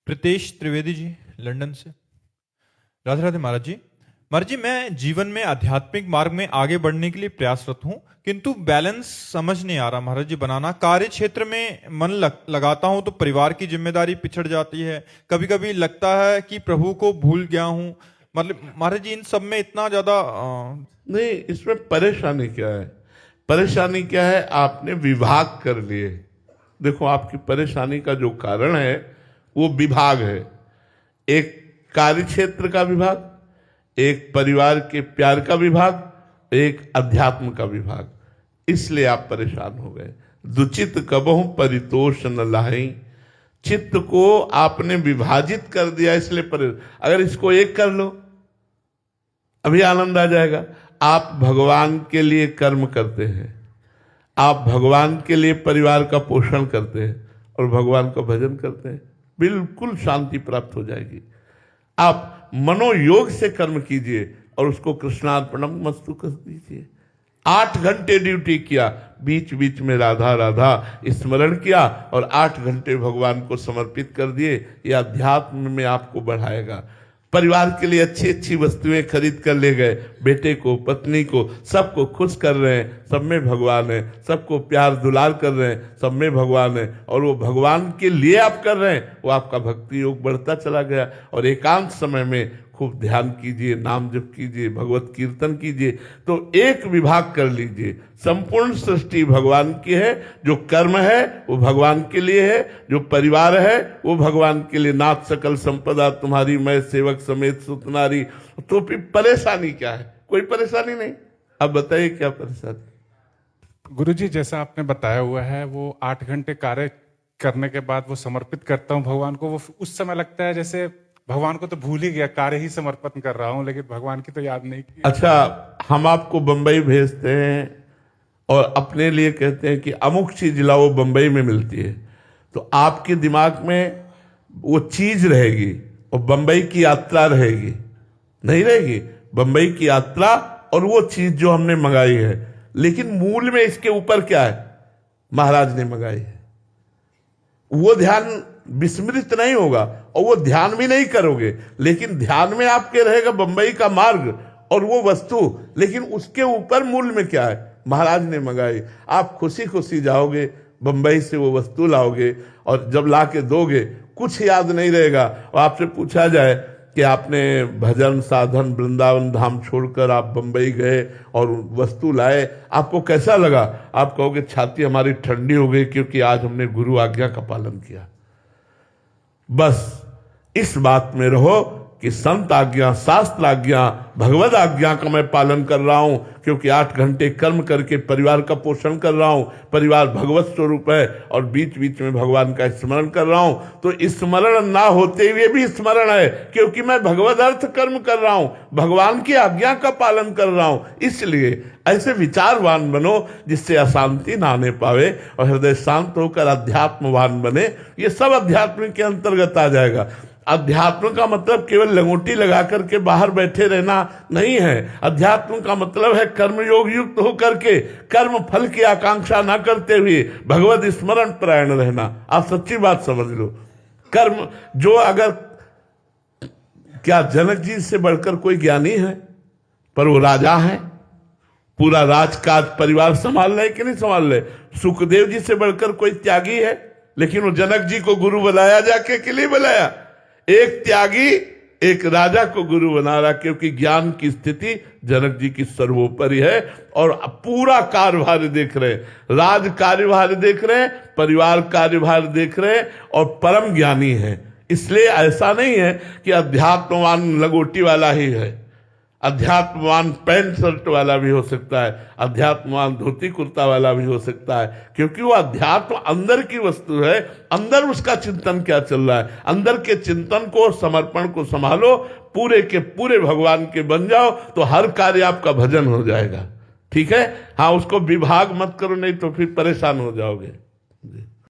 Pritesh Trivedi ji, London से। राधे राधे महाराज जी। महाराज जी, मैं जीवन में आध्यात्मिक मार्ग में आगे बढ़ने के लिए प्रयासरत हूं, किंतु बैलेंस समझ नहीं आ रहा महाराज जी बनाना। कार्य क्षेत्र में मन लगाता हूं तो परिवार की जिम्मेदारी पिछड़ जाती है। कभी कभी लगता है कि प्रभु को भूल गया हूं। मतलब महाराज जी, इन सब में इतना ज्यादा नहीं, इसमें परेशानी क्या है? परेशानी क्या है? आपने विभाग कर लिए। देखो, आपकी परेशानी का जो कारण है वो विभाग है। एक कार्य क्षेत्र का विभाग, एक परिवार के प्यार का विभाग, एक अध्यात्म का विभाग। इसलिए आप परेशान हो गए। दुचित कबहु परितोष न लाहि। चित्त को आपने विभाजित कर दिया, इसलिए अगर इसको एक कर लो अभी आनंद आ जाएगा। आप भगवान के लिए कर्म करते हैं, आप भगवान के लिए परिवार का पोषण करते हैं और भगवान का भजन करते हैं, बिल्कुल शांति प्राप्त हो जाएगी। आप मनोयोग से कर्म कीजिए और उसको कृष्णार्पणम मस्तु कर दीजिए। 8 घंटे ड्यूटी किया, बीच बीच में राधा राधा स्मरण किया और 8 घंटे भगवान को समर्पित कर दिए। यह अध्यात्म में आपको बढ़ाएगा। परिवार के लिए अच्छी अच्छी वस्तुएं खरीद कर ले गए, बेटे को, पत्नी को, सबको खुश कर रहे हैं, सब में भगवान है। सबको प्यार दुलार कर रहे हैं, सब में भगवान है। और वो भगवान के लिए आप कर रहे हैं, वो आपका भक्ति योग बढ़ता चला गया। और एकांत समय में खूब ध्यान कीजिए, नाम जप कीजिए, भगवत कीर्तन कीजिए। तो एक विभाग कर लीजिए। संपूर्ण सृष्टि भगवान की है, जो कर्म है वो भगवान के लिए है, जो परिवार है वो भगवान के लिए। नाथ सकल संपदा तुम्हारी, मैं सेवक समेत सुतनारी। तो फिर परेशानी क्या है? कोई परेशानी नहीं। अब बताइए क्या परेशानी? गुरुजी, जैसा आपने बताया हुआ है, वो 8 घंटे कार्य करने के बाद वो समर्पित करता हूँ भगवान को। वो उस समय लगता है जैसे भगवान को तो भूल ही गया, कार्य ही समर्पण कर रहा हूं, लेकिन भगवान की तो याद नहीं की। अच्छा, हम आपको बंबई भेजते हैं और अपने लिए कहते हैं कि अमुक चीज लाओ, बंबई में मिलती है, तो आपके दिमाग में वो चीज रहेगी और बंबई की यात्रा रहेगी? नहीं रहेगी। बंबई की यात्रा और वो चीज जो हमने मंगाई है, लेकिन मूल में इसके ऊपर क्या है? महाराज ने मंगाई है। वो ध्यान विस्मृत नहीं होगा और वो ध्यान भी नहीं करोगे, लेकिन ध्यान में आपके रहेगा बंबई का मार्ग और वो वस्तु, लेकिन उसके ऊपर मूल में क्या है? महाराज ने मंगाई। आप खुशी खुशी जाओगे, बंबई से वो वस्तु लाओगे और जब ला के दोगे कुछ याद नहीं रहेगा। और आपसे पूछा जाए कि आपने भजन साधन वृंदावन धाम छोड़कर आप बंबई गए और वस्तु लाए, आपको कैसा लगा? आप कहोगे छाती हमारी ठंडी हो गई, क्योंकि आज हमने गुरु आज्ञा का पालन किया। बस इस बात में रहो कि संत आज्ञा, शास्त्र आज्ञा, भगवत आज्ञा का मैं पालन कर रहा हूं, क्योंकि 8 घंटे कर्म करके परिवार का पोषण कर रहा हूं। परिवार भगवत स्वरूप है और बीच बीच में भगवान का स्मरण कर रहा हूं। तो स्मरण ना होते हुए भी स्मरण है, क्योंकि मैं भगवत अर्थ कर्म कर रहा हूं, भगवान की आज्ञा का पालन कर रहा हूं। इसलिए ऐसे विचारवान बनो जिससे अशांति ना आने पावे और हृदय शांत होकर अध्यात्मवान बने। ये सब अध्यात्म के अंतर्गत आ जाएगा। अध्यात्म का मतलब केवल लंगोटी लगा करके बाहर बैठे रहना नहीं है। अध्यात्म का मतलब है कर्मयोग युक्त होकर के कर्म फल की आकांक्षा ना करते हुए भगवत स्मरण परायण रहना। आप सच्ची बात समझ लो। कर्म जो, अगर क्या जनक जी से बढ़कर कोई ज्ञानी है? पर वो राजा है, पूरा राजकाज परिवार संभाल रहे कि नहीं संभाल रहे। सुखदेव जी से बढ़कर कोई त्यागी है? लेकिन वो जनक जी को गुरु बनाया जाके के लिए बनाया। एक त्यागी एक राजा को गुरु बना रहा, क्योंकि ज्ञान की स्थिति जनक जी की सर्वोपरि है और पूरा कार्यभार देख रहे हैं, राज कार्यभार देख रहे हैं, परिवार कार्यभार देख रहे हैं और परम ज्ञानी है। इसलिए ऐसा नहीं है कि अध्यात्मवान लंगोटी वाला ही है। अध्यात्मवान पैंट शर्ट वाला भी हो सकता है, अध्यात्मवान धोती कुर्ता वाला भी हो सकता है, क्योंकि वो अध्यात्म अंदर की वस्तु है। अंदर उसका चिंतन क्या चल रहा है, अंदर के चिंतन को, समर्पण को संभालो, पूरे के पूरे भगवान के बन जाओ, तो हर कार्य आपका भजन हो जाएगा। ठीक है? हाँ, उसको विभाग मत करो, नहीं तो फिर परेशान हो जाओगे। जी।